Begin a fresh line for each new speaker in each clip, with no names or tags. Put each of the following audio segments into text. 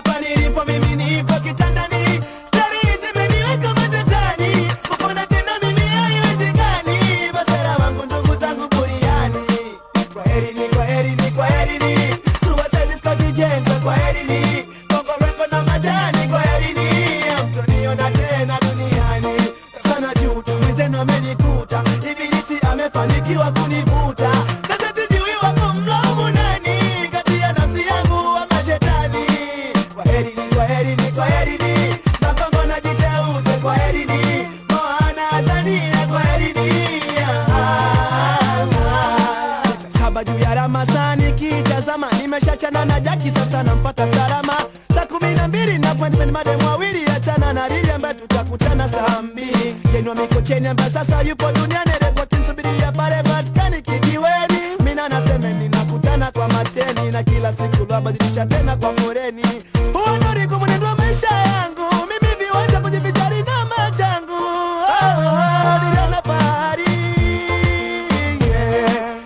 hapa nilipo mimi nipo kitandani. Stari zimeniweka matatani, kupona tena mimi haiwezekani. Masela wangu ndugu zangu buriani. Kwaherini, kwaherini, kwaherini. Suicide Scott Jento, kwaherini. Bongo Reko na majani, kwaherini. Hamtoniona tena duniani. Sasa najuta, mwenzenu amenikuta. Ibilisi amefanikiwa kunivuta. Sasa sijui wako mlaumu nani, kati ya nafsi yangu wa mashetani. Kwaherini, kwaherini, kwaherini. Makongo na jiteute, kwaherini. Moana Azania, kwaherini. Saba juu ya Ramasani kitazama, nimeshachana na Jaki sasa nampata salama. Saa 12 na appointment madem wawili, achana na Lili ambaye tutakutana saa 2. Jenwa Mikocheni ambaye sasa yupo duniani, repoti nsubiria pale Vatikani kijiweni. Mina nasemeni nakutana kwa mateni, na kila siku lwabadilisha tena kwa foreni. Huo ndo riko mwenendo wa maisha yangu, mimi viwanja kujivitari na machangu. Niliona fahari,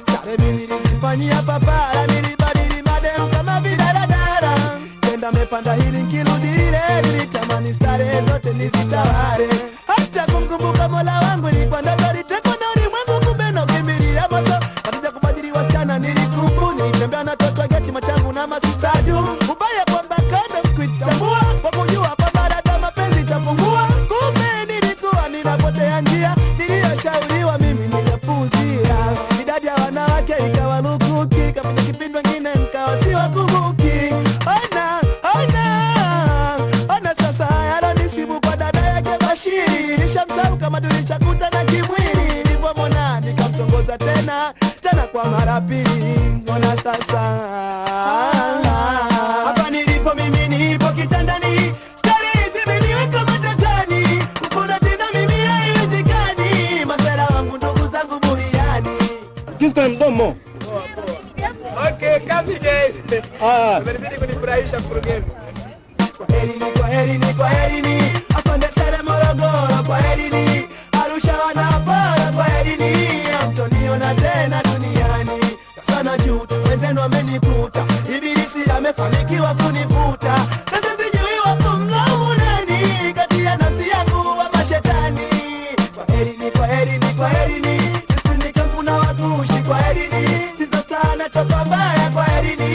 sare mimi nilizifanyia papara, nilibadili madem kama vidaradara. Tenda mepanda hili nkirudi lile, nilitamani stare zote nizitaware. Hata kumkumbuka Mola wangu nilikuwa ndoto, litekwa na ulimwengu kumbe na ukimbilia moto. Katika kubadili wasichana nilikubu, nilitembea na toto geti machangu na masistadu. Ubaya kwamba kanda sikuitambua, kwa kujua kwamba dada mapenzi itapungua. Kumbe nilikuwa ninapotea njia, niliyoshauriwa mimi nilipuuzia. Idadi ya wanawake ikawa lukuki, kapita kipindi wengine nikawa siwakumbuki. Ona sasa haya nisibu kwa dada yake Bashiri. Nishamsahau kama tulishakutana kimwili, nilipomwona nikamtongoza tena kwa mara pili. Ona sasa hapa nilipo mimi nipo kitandani. Stari zimeniweka matatani, kupona tena mimi haiwezekani. Masela wangu ndugu zangu buriani.
Kisko ni mdomo.
Okay, kabide. Umenizidi kunifurahisha mkurugenzi. Kwaherini, kwaherini, kwaherini. Afande Sere Morogoro, kwaherini. Arusha wanapara, kwaherini. Hamtoniona tena duniani. Sasa najuta, wenzenu wamenikuta. Ibilisi amefanikiwa kunivuta. Sasa sijui wako mlaumu nani, kati ya nafsi yangu wa mashetani. Kwaherini, kwaherini, kwaherini. Sisi ni kampuna wakushi, kwaherini. Sisa sana choka mbaya, kwaherini.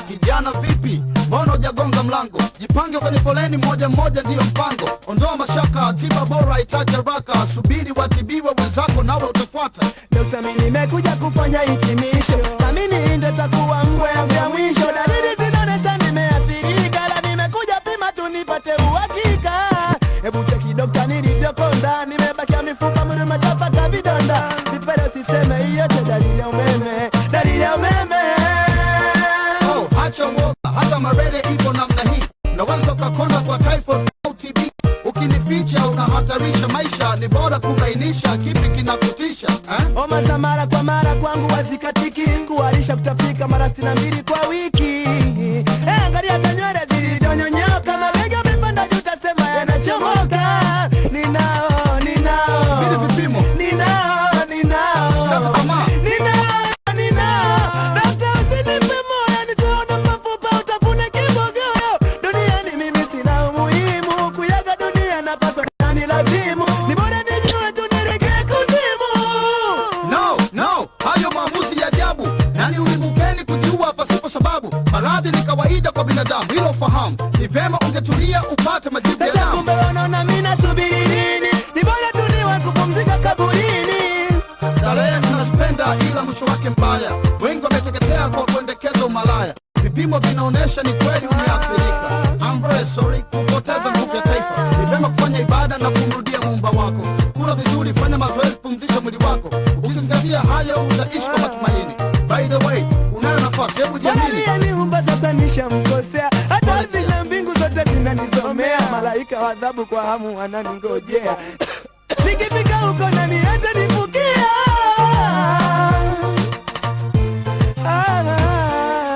Kijana vipi? Mbona hujagonga mlango? Jipange kwenye foleni moja moja ndiyo mpango. Ondoa mashaka, tiba bora itaje haraka. Subiri watibiwe wenzako nawe utafuata.
Dokta mimi nimekuja kufanya hitimisho, na mimi ndio takuwa ngwe ya mwisho. Dalili zinaonesha nimeathirika, la nimekuja pima tu nipate uhakika. Hebu cheki dokta nilivyokonda, nimebakia mifupa mwili umechapaka vidonda. Vipele usiseme hiyo dalili ya umeme, dalili ya umeme.
Hacha woga, hata marele ipo namna hii. Naweza ukakonda kwa typhoid au TB. Ukinificha unahatarisha maisha, ni bora kubainisha kipi kinakutisha.
Homa za mara kwa mara kwangu wazikatiki, kuharisha kutapika mara 62 kwa wiki. Angalia hata nywele zilizonyonyoka, mabega yamepanda juu utasema yanachomoka. Ninao
Vile vipimo Sikata tamaa. Maradhi ni kawaida kwa binadamu, hilo fahamu. Ni vema ungetulia upate majibu ya damu.
Sasa kumbe wanaona mimi nasubiri nini? Ni bora tu niwe kupumzika kaburini.
Starehe tunazipenda ila mwisho wake mbaya. Wengi wameteketea kwa kuendekeza umalaya. Vipimo vinaonesha ni kweli umeathirika. I'm very sorry kupoteza nguvu ya taifa. Ni vema kufanya ibada na kumrudia muumba wako. Kula vizuri, fanya mazoezi, pumzisha mwili wako. Ukizingatia hayo utaishi kwa matumaini. By the way, unayo nafasi, hebu jiamini.
Niumba sasa nishamkosea, hata zile mbingu zote zinanisomea. Malaika wa adhabu kwa hamu wananingojea. Nikifika huko nani hata nifukia.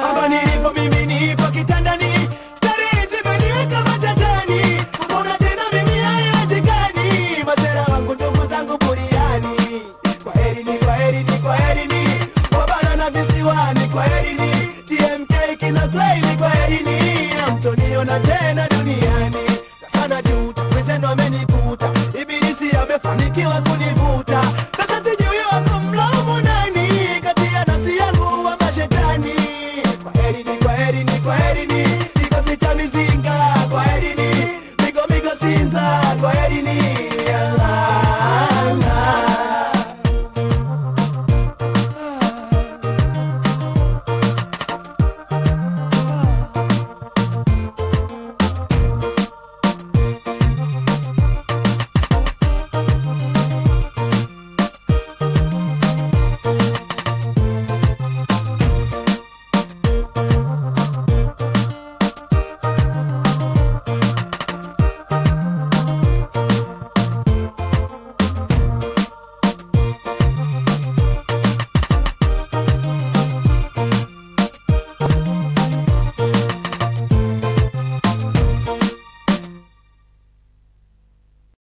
Hapa nilipo mimi nipo kitandani. Stari zimeniweka matatani, kupona tena mimi haiwezekani. Masela wangu ndugu zangu buriani. Kwaherini, kwaherini, kwaherini. Wabara na visiwani, kwaherini. MK kina Clay, kwaherini, hamtoniona tena.